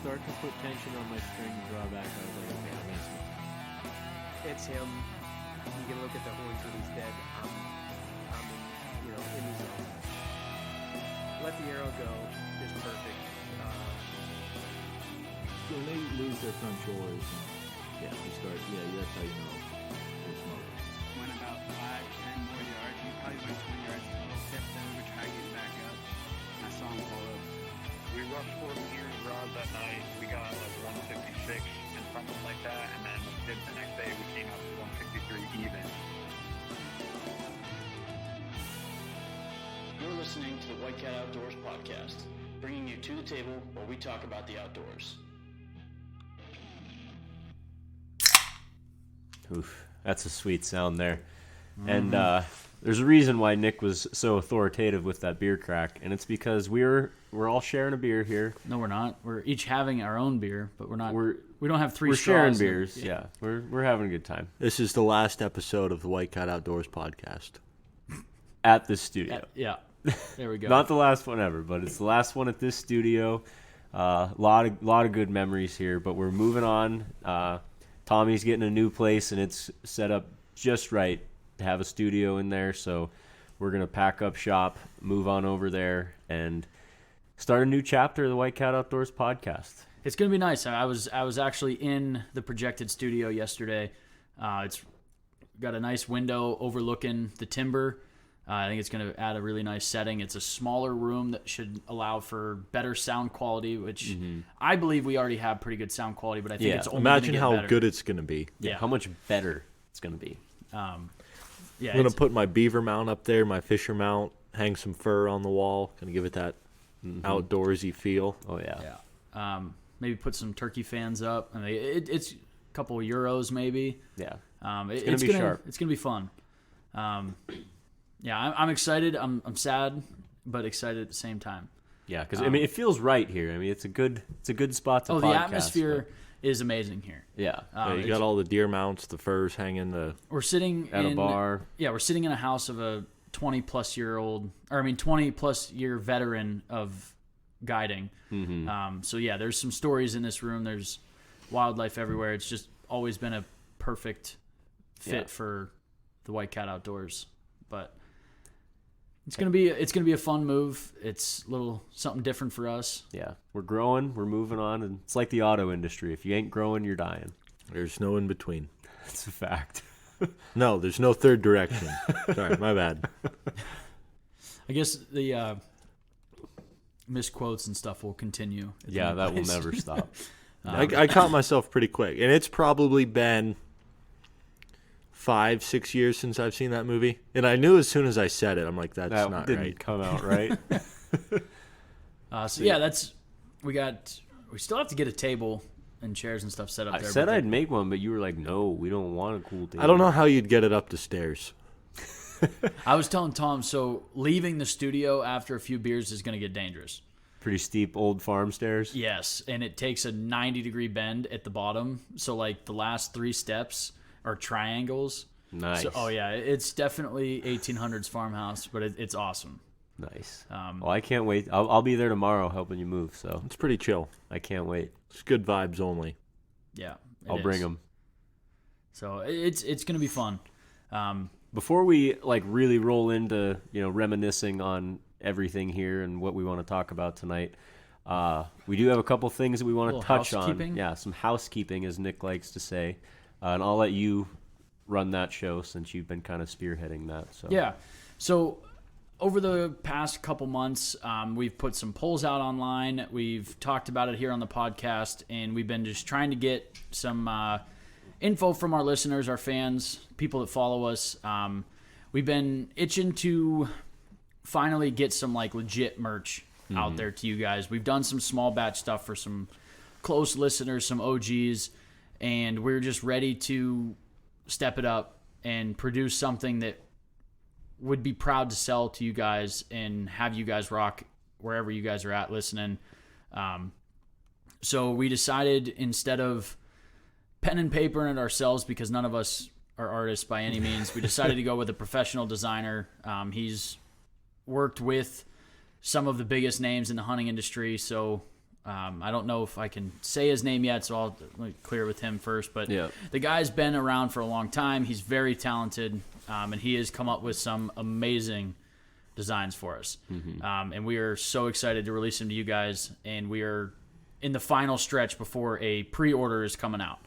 start to put tension on my string drawback, I was like, okay, I'm gonna switch. It's him. You can look at the horns when he's dead. I'm in the zone. Let the arrow go. Just perfect. So when they lose their front shoulders, you start, that's how you know they're smoking. Went about 5-10 more yards. We probably went 20 yards total. Stepped over, tried to get back up. And I saw him fall up. We rushed 4 meters rods that night. We got like 156 and something like that. And then the next day we came up to 153 even. You're listening to the White Cat Outdoors podcast, bringing you to the table where we talk about the outdoors. Oof, that's a sweet sound there. And there's a reason why Nick was so authoritative with that beer crack, and it's because we're all sharing a beer here. No, we're not. We're each having our own beer, but we don't have three We're sharing straws. beers, yeah. We're having a good time. This is the last episode of the White Cat Outdoors podcast. At this studio. Yeah. There we go. Not the last one ever, but it's the last one at this studio. Lot of good memories here, but we're moving on. Tommy's getting a new place, and it's set up just right to have a studio in there. So we're gonna pack up shop, move on over there, and start a new chapter of the White Cat Outdoors podcast. It's gonna be nice. I was actually in the projected studio yesterday. It's got a nice window overlooking the timber. I think it's going to add a really nice setting. It's a smaller room that should allow for better sound quality, which I believe we already have pretty good sound quality, but I think it's only Imagine gonna get how better. good it's going to be. Yeah, how much better it's gonna be. I'm going to put my beaver mount up there, my fisher mount, hang some fur on the wall, going to give it that outdoorsy feel. Oh, yeah. Yeah. Maybe put some turkey fans up. I mean, it's a couple of euros maybe. Yeah. It's gonna be sharp. It's going to be fun. Yeah, I'm excited. I'm sad, but excited at the same time. Yeah, because I mean, it feels right here. I mean, it's a good spot to podcast. The atmosphere is amazing here. Yeah. You got all the deer mounts, the furs hanging. We're sitting at a bar. Yeah, we're sitting in a house of a 20 plus year veteran of guiding. So yeah, there's some stories in this room. There's wildlife everywhere. It's just always been a perfect fit for the White Cat Outdoors. But it's gonna be a fun move. It's a little something different for us. Yeah, we're growing, we're moving on, and it's like the auto industry. If you ain't growing, you're dying. There's no in between. That's a fact. No, there's no third direction. Sorry, my bad. I guess the misquotes and stuff will continue. Yeah, that will never stop. I caught myself pretty quick, and it's probably been 5-6 years since I've seen that movie, and I knew as soon as I said it, I'm like, that's that not didn't right. come out right. We still have to get a table and chairs and stuff set up I there. said I'd make one, but you were like, no, we don't want a cool table. I don't know how you'd get it up the stairs. I was telling Tom, so leaving the studio after a few beers is going to get dangerous. Pretty steep old farm stairs. Yes, and it takes a 90-degree bend at the bottom, so like the last 3 steps are triangles. Nice. So, it's definitely 1800s farmhouse, but it's awesome. Nice. Well, I can't wait. I'll be there tomorrow helping you move, so It's pretty chill. I can't wait. It's good vibes only. Yeah, I'll bring them. So it's going to be fun. Before we really roll into reminiscing on everything here and what we want to talk about tonight, we do have a couple things that we want to touch on. Yeah, some housekeeping, as Nick likes to say, and I'll let you run that show since you've been kind of spearheading that. So yeah, so over the past couple months, we've put some polls out online. We've talked about it here on the podcast, and we've been just trying to get some info from our listeners, our fans, people that follow us. We've been itching to finally get some legit merch out there to you guys. We've done some small batch stuff for some close listeners, some OGs, and we're just ready to step it up and produce something that would be proud to sell to you guys and have you guys rock wherever you guys are at listening. So we decided, instead of pen and paper it ourselves, because none of us are artists by any means, we decided to go with a professional designer. He's worked with some of the biggest names in the hunting industry, so I don't know if I can say his name yet, so I'll clear with him first. But Yeah. the guy's been around for a long time. He's very talented, and he has come up with some amazing designs for us. And we are so excited to release them to you guys. And we are in the final stretch before a pre-order is coming out.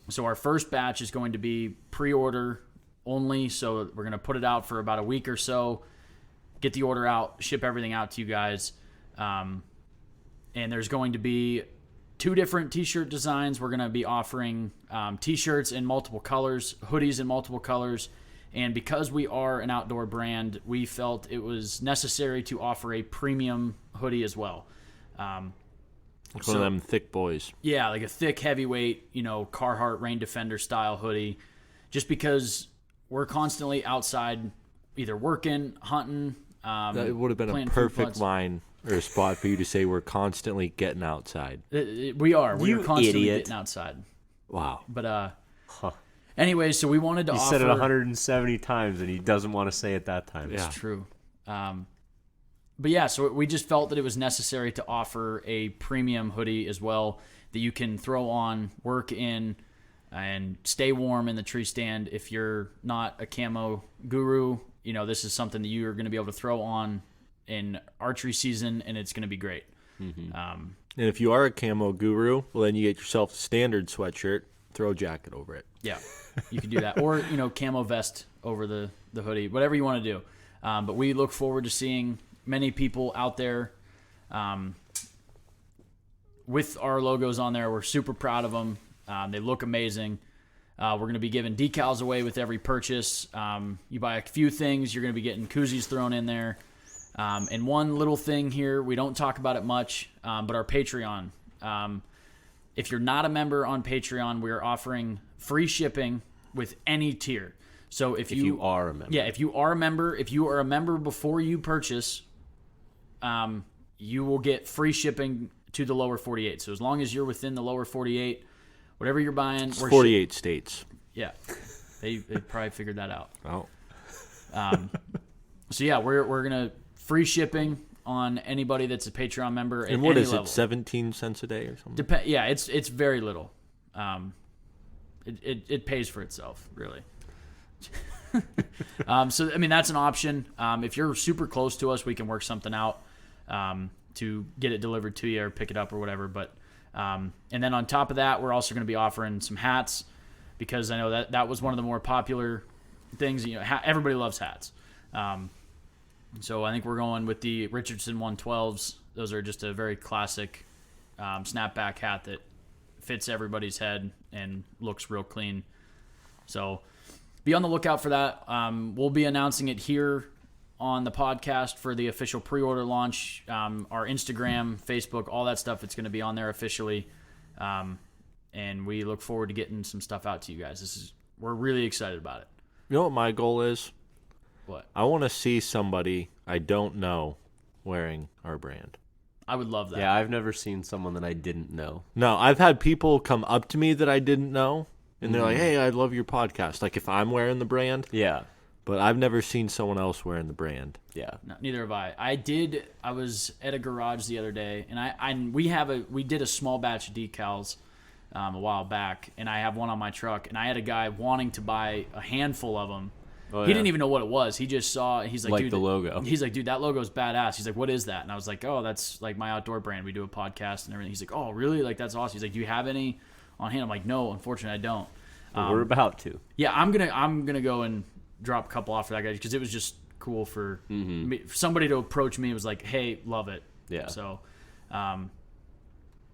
So our first batch is going to be pre-order only. So we're going to put it out for about a week or so, get the order out, ship everything out to you guys. And there's going to be 2 different t-shirt designs. We're going to be offering t-shirts in multiple colors, hoodies in multiple colors. And because we are an outdoor brand, we felt it was necessary to offer a premium hoodie as well. One of them thick boys. Yeah, like a thick, heavyweight, Carhartt Rain Defender style hoodie. Just because we're constantly outside either working, hunting. That would have been a playing food perfect plots. line or a spot for you to say we're constantly getting outside. We are. We You are constantly idiot. getting outside. Wow. But anyway, so we wanted to He offer. said it 170 times, and he doesn't want to say it that time. Yeah. It's true. But yeah, so we just felt that it was necessary to offer a premium hoodie as well that you can throw on, work in, and stay warm in the tree stand. If you're not a camo guru, this is something that you are going to be able to throw on in archery season, and it's going to be great. And if you are a camo guru, well, then you get yourself a standard sweatshirt, throw a jacket over it. Yeah, you can do that. Or, camo vest over the hoodie, whatever you want to do. But we look forward to seeing many people out there with our logos on there. We're super proud of them. They look amazing. We're going to be giving decals away with every purchase. You buy a few things, you're going to be getting koozies thrown in there. And one little thing here, we don't talk about it much, but our Patreon. If you're not a member on Patreon, we're offering free shipping with any tier. So if you are a member. Yeah, if you are a member before you purchase, you will get free shipping to the lower 48. So as long as you're within the lower 48, whatever you're buying, we're 48 states. yeah, they probably figured that out. Oh. So yeah, we're gonna free shipping on anybody that's a Patreon member. And at what any is level. it, 17 cents a day or something? Yeah, it's very little. It pays for itself, really. So I mean, that's an option. If you're super close to us, we can work something out to get it delivered to you or pick it up or whatever. But and then on top of that, we're also going to be offering some hats, because I know that was one of the more popular things. Everybody loves hats. So I think we're going with the Richardson 112s. Those are just a very classic snapback hat that fits everybody's head and looks real clean. So be on the lookout for that. We'll be announcing it here on the podcast for the official pre-order launch. Our Instagram, Facebook, all that stuff, it's going to be on there officially. And we look forward to getting some stuff out to you guys. We're really excited about it. You know what my goal is? What? I want to see somebody I don't know wearing our brand. I would love that. Yeah, I've never seen someone that I didn't know. No, I've had people come up to me that I didn't know, and they're like, hey, I love your podcast. Like if I'm wearing the brand, Yeah. but I've never seen someone else wearing the brand. Yeah. No, neither have I. I was at a garage the other day, and we did a small batch of decals a while back, and I have one on my truck, and I had a guy wanting to buy a handful of them. Oh, He yeah. didn't even know what it was. He just saw. He's like, Like dude, the logo. He's like, dude, that logo's badass. He's like, what is that? And I was like, oh, that's like my outdoor brand. We do a podcast and everything. He's like, oh, really? Like that's awesome. He's like, do you have any on hand? I'm like, no, unfortunately, I don't. But we're about to. Yeah, I'm gonna go and drop a couple off for that guy because it was just cool for me, for somebody to approach me. It was like, hey, love it. Yeah. So,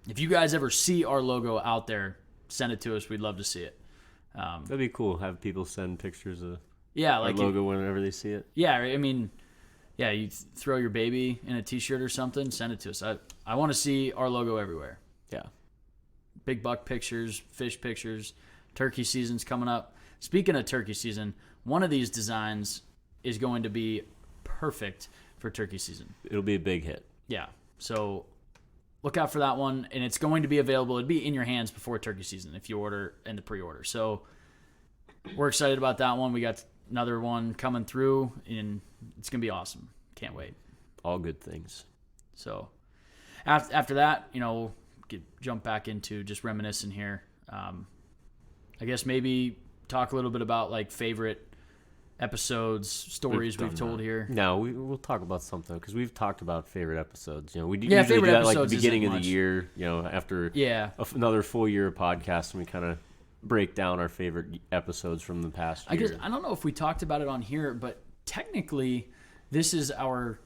if you guys ever see our logo out there, send it to us. We'd love to see it. That'd be cool. Have people send pictures of Yeah, our like logo whenever they see it. yeah. I mean, yeah. You throw your baby in a T-shirt or something, send it to us. I want to see our logo everywhere. Yeah. Big buck pictures, fish pictures. Turkey season's coming up. Speaking of turkey season, one of these designs is going to be perfect for turkey season. It'll be a big hit. Yeah. So look out for that one, and it's going to be available. It'll be in your hands before turkey season if you order in the pre-order. So we're excited about that one. We got another one coming through, and it's going to be awesome. Can't wait. All good things. So after that, we'll jump back into just reminiscing here. I guess maybe talk a little bit about like favorite episodes, stories we've told here. No, we'll talk about something because we've talked about favorite episodes. We Yeah, usually do favorite that like the episodes beginning isn't of the much. year. After another full year of podcasts, and we kind of break down our favorite episodes from the past year. I guess I don't know if we talked about it on here, but technically, this is our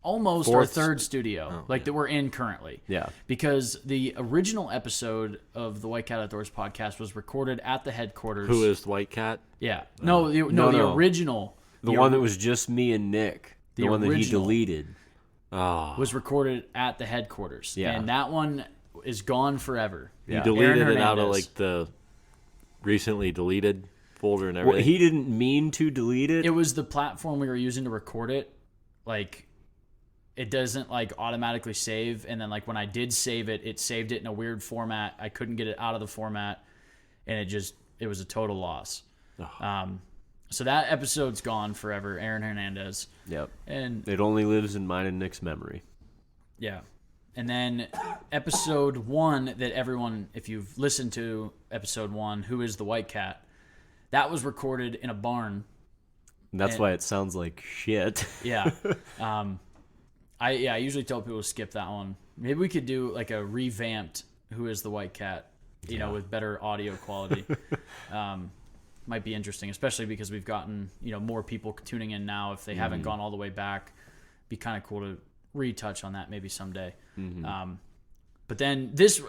almost our third studio, that we're in currently. Yeah. Because the original episode of the White Cat Outdoors podcast was recorded at the headquarters. Who is the White Cat? Yeah. The No. original. The one that was just me and Nick. The one that he original. deleted. Was recorded at the headquarters. Yeah. And that one is gone forever. Yeah. You deleted Aaron it out of Hernandez. like the recently deleted folder and everything. Well, he didn't mean to delete it. It was the platform we were using to record it. Like, it doesn't like automatically save, and then like when I did save it, it saved it in a weird format. I couldn't get it out of the format, and it was a total loss. So that episode's gone forever. Aaron Hernandez. Yep. And It only lives in mine and Nick's memory. yeah. And then episode 1 that everyone, if you've listened to episode 1, Who is the White Cat? That was recorded in a barn. And that's why it sounds like shit. Yeah. I usually tell people to skip that one. Maybe we could do like a revamped Who is the White Cat, with better audio quality. Might be interesting, especially because we've gotten, more people tuning in now. If they haven't gone all the way back, be kind of cool to retouch on that maybe someday. But then this,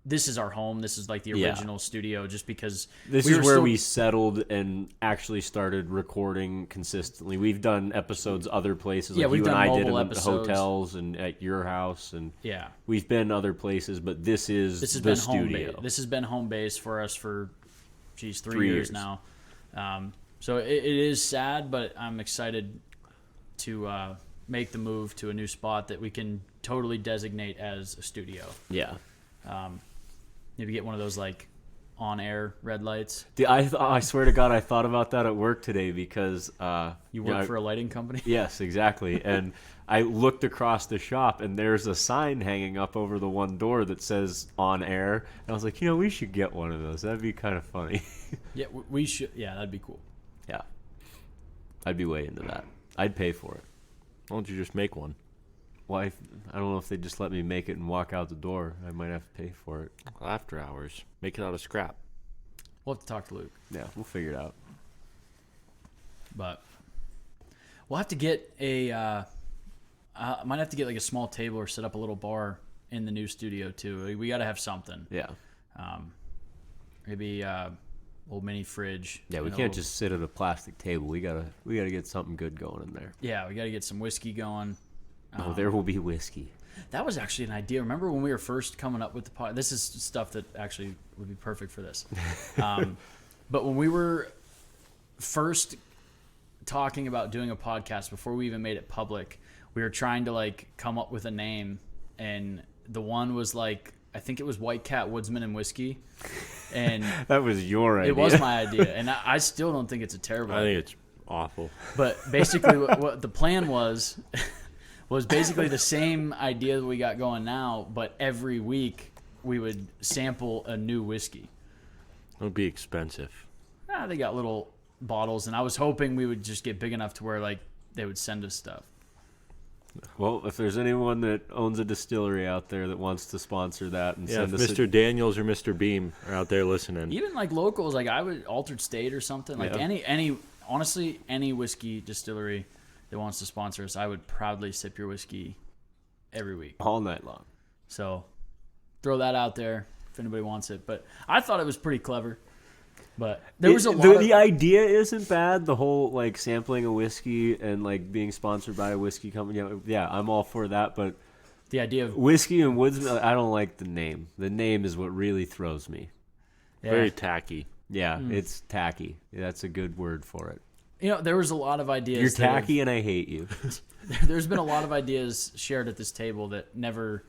this is our home. This is like the original studio, just because This is where we settled and actually started recording consistently. We've done episodes other places. Yeah, like we've you and done I did mobile in the episodes. hotels and at your house, and Yeah. we've been other places. But this is This has the been studio. home base. This has been home base for us for, 3 3 years years. now. So it is sad, but I'm excited to make the move to a new spot that we can totally designate as a studio. Yeah. Maybe get one of those like on-air red lights. I swear to God, I thought about that at work today because You work for a lighting company? Yes, exactly. And I looked across the shop, and there's a sign hanging up over the one door that says "on air." And I was like, we should get one of those. That'd be kind of funny. Yeah, we should. Yeah, that'd be cool. Yeah, I'd be way into that. I'd pay for it. Why don't you just make one? Well, I don't know if they just let me make it and walk out the door. I might have to pay for it. After hours. Make it out of scrap. We'll have to talk to Luke. Yeah, we'll figure it out. But we'll have to get might have to get like a small table or set up a little bar in the new studio too. We got to have something. Yeah. Maybe old mini fridge. Yeah, we can't just sit at a plastic table. We gotta get something good going in there. Yeah, we got to get some whiskey going. Oh, there will be whiskey. That was actually an idea. Remember when we were first coming up with the pod? This is stuff that actually would be perfect for this. But when we were first talking about doing a podcast, before we even made it public, we were trying to like come up with a name, and the one was like, I think it was White Cat Woodsman and Whiskey, and That was your idea. it was my idea, and I still don't think it's a terrible I idea. think it's awful. But basically, what the plan was basically the same idea that we got going now, but every week we would sample a new whiskey. It would be expensive. They got little bottles, and I was hoping we would just get big enough to where like they would send us stuff. Well, if there's anyone that owns a distillery out there that wants to sponsor that and Yeah, if send us Mr. Daniels or Mr. Beam are out there listening. Even like locals, like I would Altered State or something. Like Yeah. any honestly any whiskey distillery that wants to sponsor us, I would proudly sip your whiskey every week. all night long. So throw that out there if anybody wants it. But I thought it was pretty clever. But there was a lot of the idea isn't bad. The whole like sampling a whiskey and like being sponsored by a whiskey company. Yeah, I'm all for that. But the idea of whiskey and Woodsman, I don't like the name. The name is what really throws me. Very tacky. Yeah, it's tacky. That's a good word for it. there was a lot of ideas. You're that have- tacky, and I hate you. There's been a lot of ideas shared at this table that never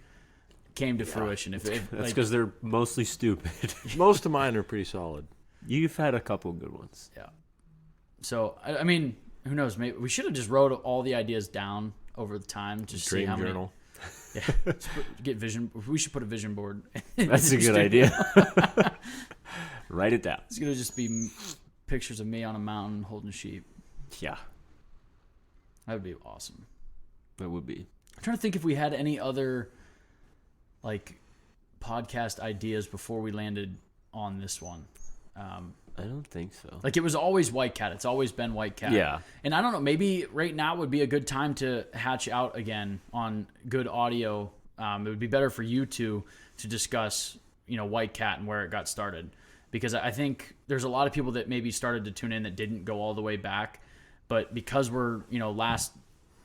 came to fruition. If That's like, because they're mostly stupid. Most of mine are pretty solid. You've had a couple good ones. yeah. So I mean, who knows? Maybe we should have just wrote all the ideas down over the time. Just see Dream how journal. many. Yeah, get vision. We should put a vision board. That's a good idea. Write it down. It's gonna just be pictures of me on a mountain holding sheep. Yeah, That would be awesome. that would be. I'm trying to think if we had any other like podcast ideas before we landed on this one. I don't think so. Like it was always White Cat. It's always been White Cat. Yeah. And I don't know, maybe right now would be a good time to hatch out again on good audio. It would be better for you two to discuss, White Cat and where it got started. Because I think there's a lot of people that maybe started to tune in that didn't go all the way back. But because we're,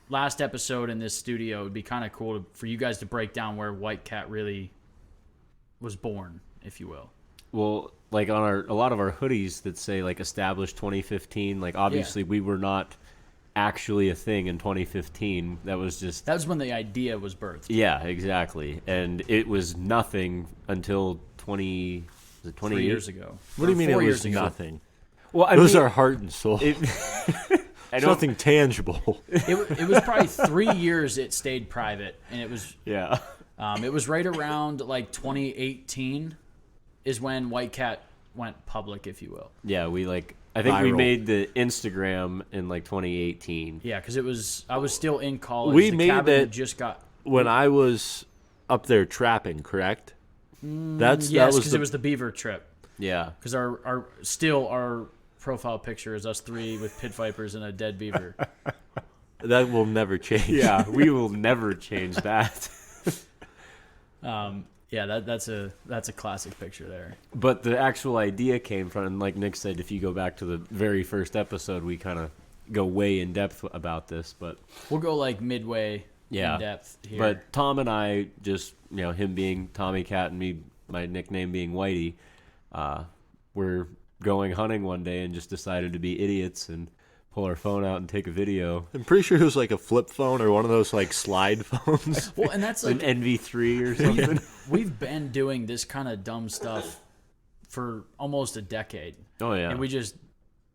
last episode in this studio, it'd be kind of cool for you guys to break down where White Cat really was born, if you will. Well, like on a lot of our hoodies that say like established 2015, like obviously we were not actually a thing in 2015. That was when the idea was birthed. Yeah, exactly. And it was nothing until 20 3 years ago. What do you mean it 4 was years ago. nothing? Well, It was our heart and soul. I It's don't nothing tangible. It was probably 3 years it stayed private, and it was Yeah. it was right around like 2018 is when White Cat went public, if you will. Yeah, I think we Viral. made the Instagram in like 2018. Yeah, because I was still in college. We the made cabin it- had just got When I was up there trapping, correct? That yes, was because it was the beaver trip. Yeah. Because our profile picture is us three with pit vipers and a dead beaver. that will never change. Yeah, we will never change that. Yeah, that's a classic picture there. But the actual idea came from, and like Nick said, if you go back to the very first episode, we kind of go way in depth about this. But We'll go like midway Yeah. in depth here. But Tom and I just, him being Tommy Cat and me, my nickname being Whitey, we're going hunting one day and just decided to be idiots and pull our phone out and take a video. I'm pretty sure it was like a flip phone or one of those like slide phones. well, and that's An like NV3 or something. we've been doing this kind of dumb stuff for almost a decade. Oh, yeah. And we just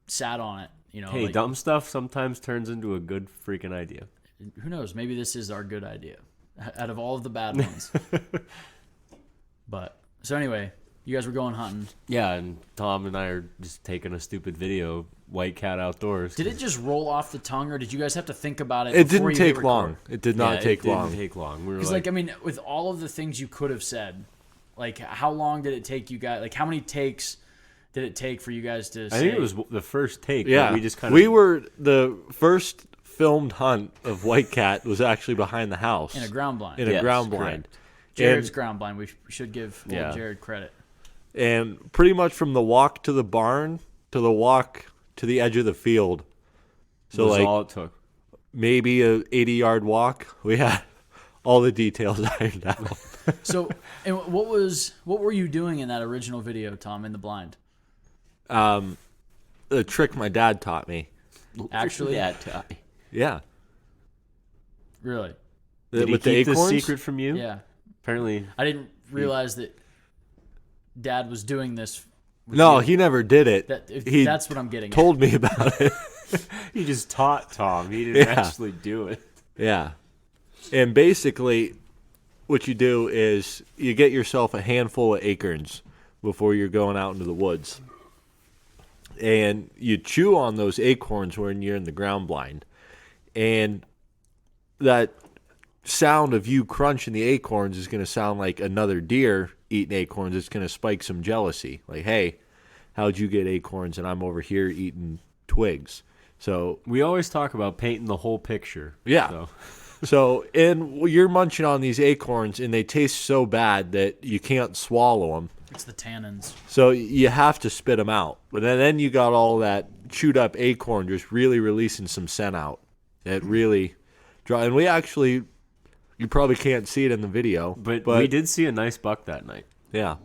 sat on it, Hey, like, dumb stuff sometimes turns into a good freaking idea. who knows? Maybe this is our good idea out of all of the bad ones. But so anyway, you guys were going hunting. Yeah, and Tom and I are just taking a stupid video, White Cat Outdoors. Did it just roll off the tongue, or did you guys have to think about it? It before didn't you hit take long. record? It did not take long. It didn't take long. We were Because, like, I mean, with all of the things you could have said, like, how long did it take you guys? Like, how many takes did it take for you guys to say? I think it was the first take. but Yeah, we just kind of. we were the first filmed hunt of White Cat was actually behind the house in a ground blind. in a Yes, ground correct. blind. Jared's And- ground blind. We should give old Yeah. Jared credit. And pretty much from the walk to the barn to the walk to the edge of the field. So was like all it took. maybe a 80-yard walk. We had all the details ironed out. So, and what were you doing in that original video, Tom, in the blind? The trick my dad taught me. Actually, yeah. Yeah. really, Did he With the keep this acorns? secret from you? yeah. Apparently, I didn't realize that Dad was doing this. with No, you. he never did it. He That's what I'm getting at. told me about it. he just taught Tom. He didn't Yeah. actually do it. Yeah. And basically, what you do is you get yourself a handful of acorns before you're going out into the woods. And you chew on those acorns when you're in the ground blind. And that sound of you crunching the acorns is going to sound like another deer eating acorns. It's going to spike some jealousy. Like, hey, how'd you get acorns and I'm over here eating twigs? So We always talk about painting the whole picture. Yeah. So. So, and you're munching on these acorns, and they taste so bad that you can't swallow them. It's the tannins. So you have to spit them out. But then you got all that chewed up acorn just really releasing some scent out. It really draw. And we actually, you probably can't see it in the video, But we did see a nice buck that night. Yeah,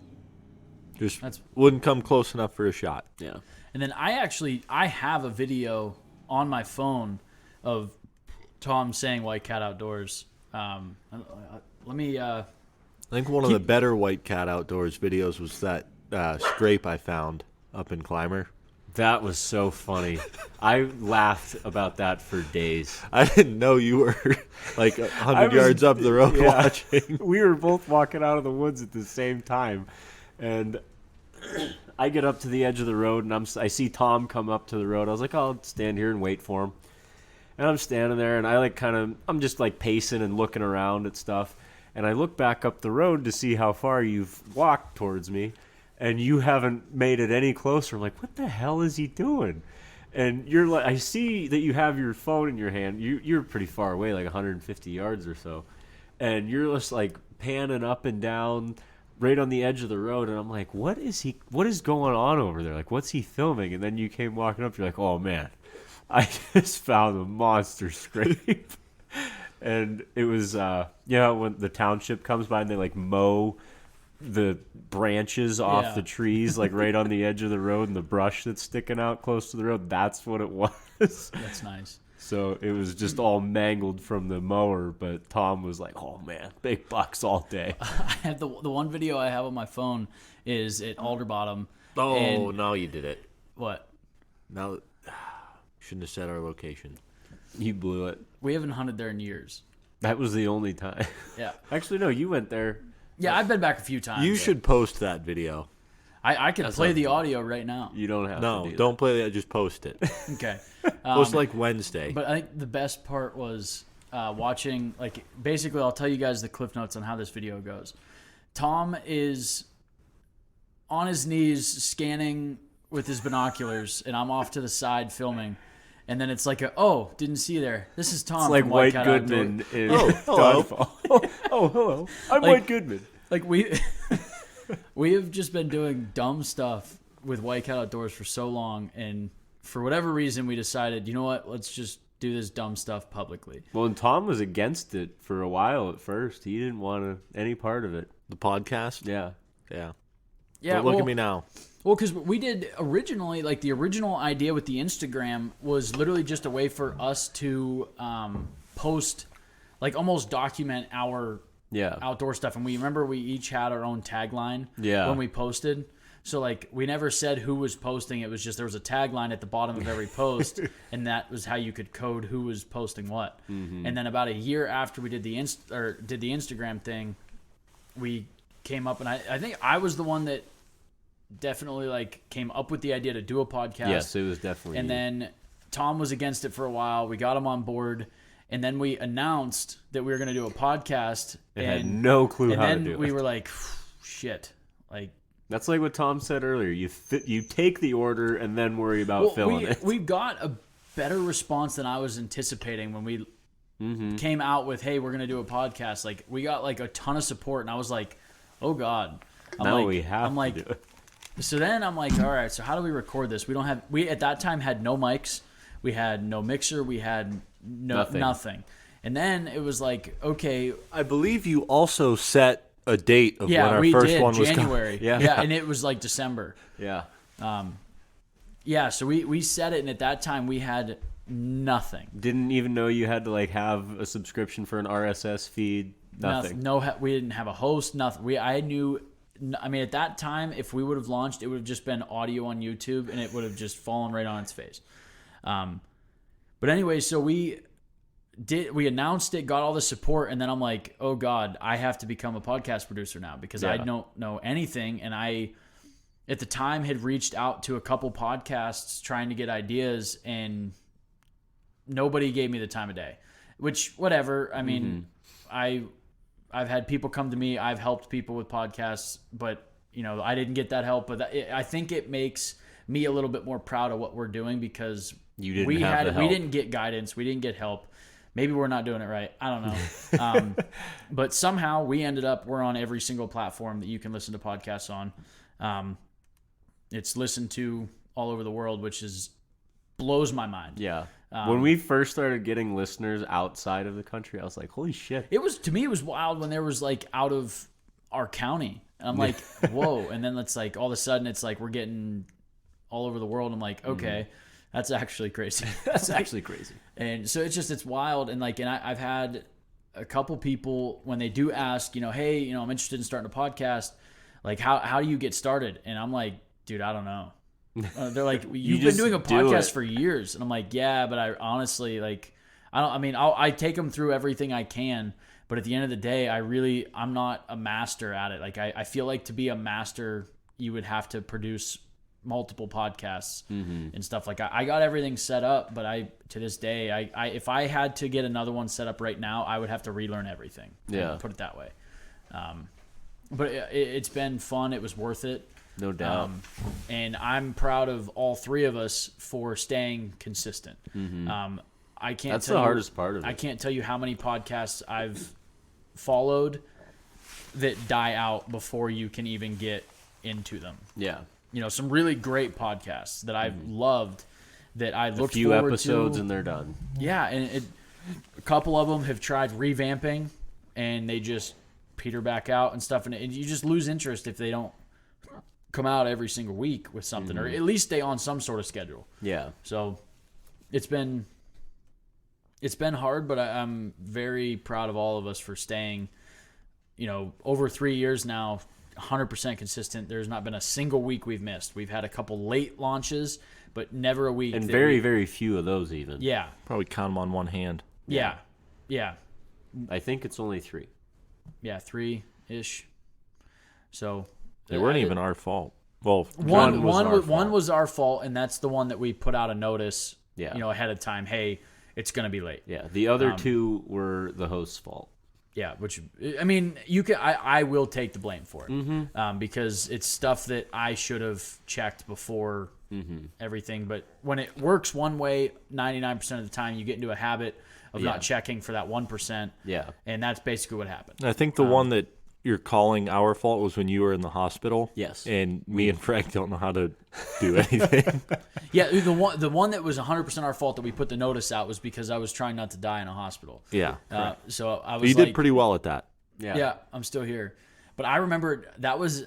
just That's- wouldn't come close enough for a shot. Yeah. And then I have a video on my phone of Tom saying White Cat Outdoors. Let me. I think one of the better White Cat Outdoors videos was that scrape I found up in Clymer. That was so funny. I laughed about that for days. I didn't know you were like I 100 was- yards up the road yeah. watching. We were both walking out of the woods at the same time, and I get up to the edge of the road, and I see Tom come up to the road. I was like, I'll stand here and wait for him. And I'm standing there, and I'm just like pacing and looking around at stuff. And I look back up the road to see how far you've walked towards me, and you haven't made it any closer. I'm like, what the hell is he doing? And you're like, I see that you have your phone in your hand. You're pretty far away, like 150 yards or so. And you're just like panning up and down right on the edge of the road. And I'm like, what is going on over there? Like, what's he filming? And then you came walking up, you're like, oh man, I just found a monster scrape. And it was, when the township comes by and they like mow the branches off Yeah. the trees, like right on the edge of the road, and the brush that's sticking out close to the road. That's what it was. That's nice. So it was just all mangled from the mower. But Tom was like, "Oh man, big bucks all day." I have the one video I have on my phone is at Alderbottom. Oh, and now you did it. what? Now, shouldn't have said our location. You blew it. We haven't hunted there in years. That was the only time. Yeah. Actually, no, you went there. Yeah, I've been back a few times. You but should post that video. I can play the audio right now. You don't have No, to do don't play that. Just post it. Okay. Post like Wednesday. But I think the best part was watching, like, basically, I'll tell you guys the cliff notes on how this video goes. Tom is on his knees scanning with his binoculars, and I'm off to the side filming. And then it's like, didn't see you there. This is Tom. It's like from White Cat Goodman Outdoors. in hello. Dodgeball. Oh, hello. I'm Like- White Goodman. Like, we have just been doing dumb stuff with White Cat Outdoors for so long, and for whatever reason, we decided, you know what, let's just do this dumb stuff publicly. Well, and Tom was against it for a while at first. He didn't want any part of it. The podcast? Yeah. Yeah. Yeah, But look well, at me now. Well, because we did originally, like, the original idea with the Instagram was literally just a way for us to post, like, almost document our Yeah. outdoor stuff. And we each had our own tagline Yeah. when we posted. So, like, we never said who was posting. It was just there was a tagline at the bottom of every post, and that was how you could code who was posting what. Mm-hmm. And then about a year after we did the Instagram thing, we came up, and I think I was the one that definitely, like, came up with the idea to do a podcast. Yes, it was definitely. And you. then Tom was against it for a while. We got him on board, and then we announced that we were going to do a podcast. I and had no clue and how to then do we it. were like, shit. Like, That's like what Tom said earlier. You take the order and then worry about filling it. we got a better response than I was anticipating when we came out with, hey, we're going to do a podcast. Like, we got, like, a ton of support, and I was like, oh, God. Now we have I'm to like, do it. So then I'm like, all right, so how do we record this? We at that time had no mics, we had no mixer, we had nothing. And then it was like, okay, I believe you also set a date of when our we first did one was January. coming. Yeah. And it was like December. Yeah. Yeah, so we set it, and at that time we had nothing. Didn't even know you had to like have a subscription for an RSS feed. Nothing. We didn't have a host. Nothing. I mean, at that time, if we would have launched, it would have just been audio on YouTube, and it would have just fallen right on its face. But anyway, so we announced it, got all the support, and then I'm like, oh God, I have to become a podcast producer now because I Yeah. don't know anything, and I, at the time, had reached out to a couple podcasts trying to get ideas, and nobody gave me the time of day. Which, whatever. I mean, I've had people come to me. I've helped people with podcasts, but I didn't get that help. But I think it makes me a little bit more proud of what we're doing because You didn't we have the help. we didn't get guidance. We didn't get help. Maybe we're not doing it right. I don't know. But somehow we're on every single platform that you can listen to podcasts on. It's listened to all over the world, which blows my mind. Yeah. When we first started getting listeners outside of the country, I was like, holy shit. To me, it was wild when there was like out of our county. And I'm like, whoa. And then it's like all of a sudden it's like we're getting all over the world. I'm like, okay, that's actually crazy. That's actually crazy. And so it's wild. And like, I've had a couple people when they do ask, hey, I'm interested in starting a podcast. Like, how do you get started? And I'm like, dude, I don't know. They're like, you've been just doing a do podcast it. for years, and I'm like, yeah, but I honestly like, I don't. I mean, I take them through everything I can, but at the end of the day, I'm not a master at it. Like, I feel like to be a master, you would have to produce multiple podcasts and stuff. Like, I got everything set up, but to this day, I if I had to get another one set up right now, I would have to relearn everything. Yeah. Put it that way. But it's been fun. It was worth it. No doubt. And I'm proud of all three of us for staying consistent. I can't. That's tell the you- hardest part of it. I can't tell you how many podcasts I've followed that die out before you can even get into them. Yeah. You know, some really great podcasts that I've loved that I A looked few forward episodes to. and they're done. Yeah, and a couple of them have tried revamping, and they just peter back out and stuff, and you just lose interest if they don't come out every single week with something, or at least stay on some sort of schedule. Yeah. So it's been hard, but I'm very proud of all of us for staying, you know, over 3 years now, 100% consistent. There's not been a single week we've missed. We've had a couple late launches, but never a week. And that very, very few of those even. Yeah. Probably count them on one hand. Yeah. Yeah. I think it's only 3. Yeah. 3-ish. So They weren't even our fault. Well, one was our one fault. was our fault, and that's the one that we put out a notice, Yeah. you know, ahead of time. Hey, it's going to be late. Yeah. The other 2 were the host's fault. Yeah, which I mean, you can. I will take the blame for it because it's stuff that I should have checked before everything. But when it works one way, 99% of the time, you get into a habit of Yeah. not checking for that 1%. Yeah. And that's basically what happened. I think the one that you're calling our fault was when you were in the hospital. Yes. And me and Frank don't know how to do anything. Yeah, the one that was 100% our fault that we put the notice out was because I was trying not to die in a hospital. Yeah. So I was. But you like, did pretty well at that. Yeah. Yeah, I'm still here. But I remember that was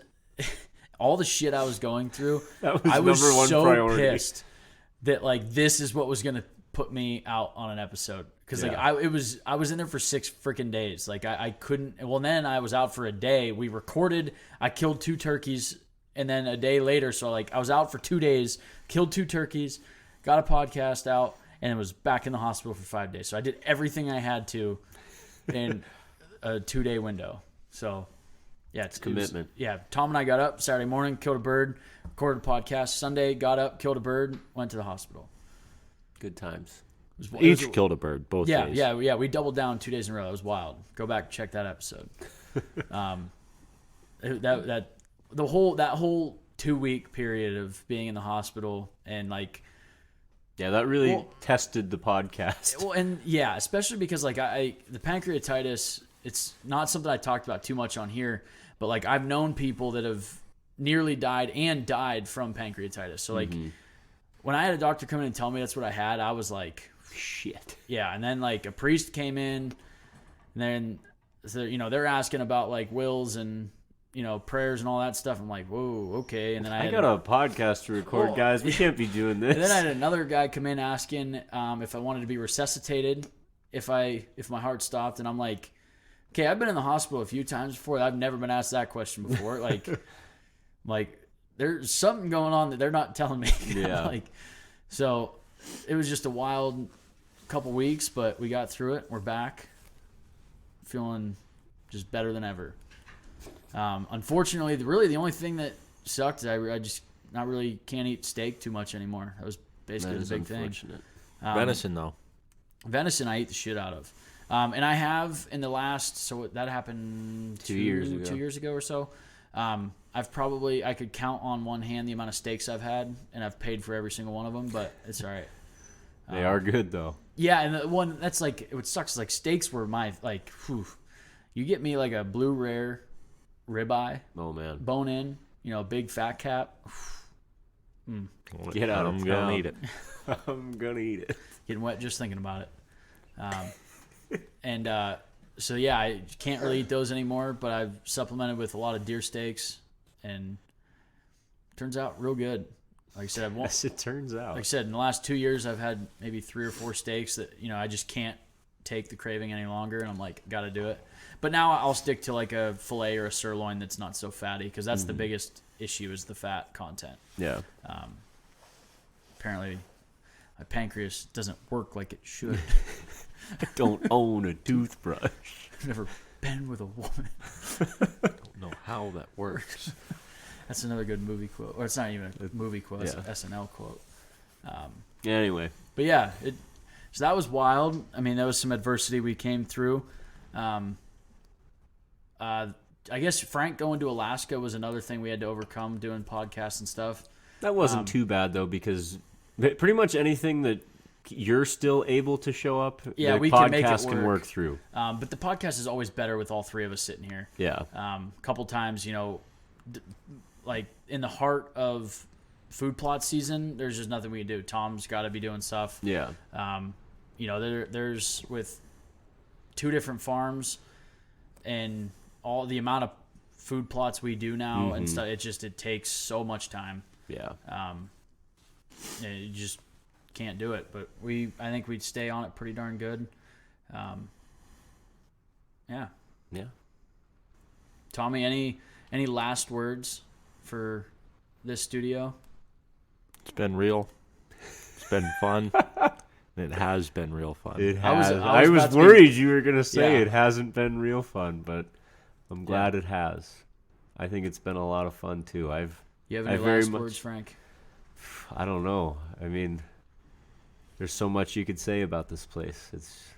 all the shit I was going through. That was I was number one so priority. pissed that like this is what was gonna put me out on an episode because like Yeah. I was in there for 6 freaking days. Like I couldn't. Well, then I was out for a day. We recorded. I killed 2 turkeys, and then a day later, so like I was out for 2 days, killed 2 turkeys, got a podcast out, and it was back in the hospital for 5 days. So I did everything I had to in a 2-day window. So yeah, it's commitment. Yeah, Tom and I got up Saturday morning, killed a bird, recorded a podcast. Sunday, got up, killed a bird, went to the hospital. Good times. It was- Each killed a bird, both yeah, days. yeah. We doubled down 2 days in a row. It was wild. Go back and check that episode. That whole 2-week period of being in the hospital and like, Yeah, that really Well- tested the podcast. well, and yeah, especially because like the pancreatitis, it's not something I talked about too much on here, but like I've known people that have nearly died and died from pancreatitis. So like when I had a doctor come in and tell me that's what I had, I was like, Shit. yeah. And then like a priest came in, and then so, you know, they're asking about like wills and, you know, prayers and all that stuff. I'm like, whoa, okay. And then I got a podcast to record, Well, guys. We can't be doing this. and then I had another guy come in asking if I wanted to be resuscitated if my heart stopped, and I'm like, okay, I've been in the hospital a few times before. I've never been asked that question before. like there's something going on that they're not telling me. Yeah. Like, so it was just a wild couple weeks, but we got through it. We're back, feeling just better than ever. Unfortunately, the only thing that sucked is I just not really can't eat steak too much anymore. That was basically That is the big thing. unfortunate. Venison, though. Venison, I eat the shit out of. And I have in the last, so that happened 2 years ago. 2 years ago or so. I could count on one hand the amount of steaks I've had, and I've paid for every single one of them, but it's all right. They are good though. Yeah, and the one that's like, what sucks is like steaks were my, like, whew. You get me like a blue rare ribeye, Oh man. bone in, you know, big fat cap. Get out of I'm town. gonna eat it. I'm gonna eat it. Getting wet just thinking about it. So yeah, I can't really eat those anymore, but I've supplemented with a lot of deer steaks, and turns out real good. Like I said, As it turns out. like I said, in the last 2 years, I've had maybe 3 or 4 steaks that, you know, I just can't take the craving any longer, and I'm like, got to do it. But now I'll stick to like a filet or a sirloin that's not so fatty, because that's the biggest issue is the fat content. Yeah. apparently my pancreas doesn't work like it should. I don't own a toothbrush. I've never been with a woman. Don't know how that works. That's another good movie quote. Or it's not even a movie quote. It's Yeah. an SNL quote. Anyway, But yeah, so that was wild. I mean, that was some adversity we came through. I guess Frank going to Alaska was another thing we had to overcome doing podcasts and stuff. that wasn't too bad though, because pretty much anything that you're still able to show up, Yeah, the we can make it podcast can work. work through. But the podcast is always better with all three of us sitting here. Yeah. A couple times, like in the heart of food plot season, there's just nothing we can do. Tom's got to be doing stuff. Yeah. There's with 2 different farms and all the amount of food plots we do now and stuff. It takes so much time. Yeah. And you just can't do it. But I think we'd stay on it pretty darn good. Yeah. Yeah. Tommy, any last words for this studio? It's been real. It's been fun. It has been real fun. It I was has. about I was to be- worried you were gonna say Yeah. it hasn't been real fun, but I'm glad it has. I think it's been a lot of fun too. You have I any very last much- words, Frank? I don't know. I mean, there's so much you could say about this place.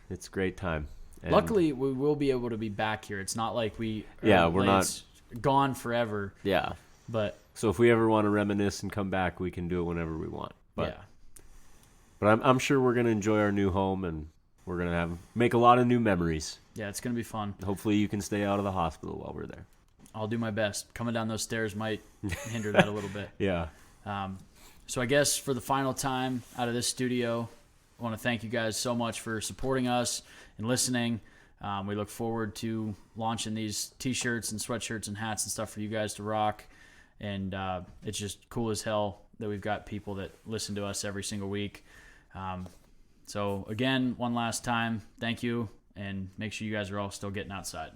It's a great time. And Luckily, we will be able to be back here. It's not like we're not- it's gone forever. yeah. But So if we ever want to reminisce and come back, we can do it whenever we want. But yeah, but I'm sure we're gonna enjoy our new home, and we're gonna make a lot of new memories. yeah, it's gonna be fun. Hopefully, you can stay out of the hospital while we're there. I'll do my best. Coming down those stairs might hinder that a little bit. Yeah. So I guess for the final time out of this studio, I want to thank you guys so much for supporting us and listening. We look forward to launching these T-shirts and sweatshirts and hats and stuff for you guys to rock. And it's just cool as hell that we've got people that listen to us every single week. So again, one last time, thank you, and make sure you guys are all still getting outside.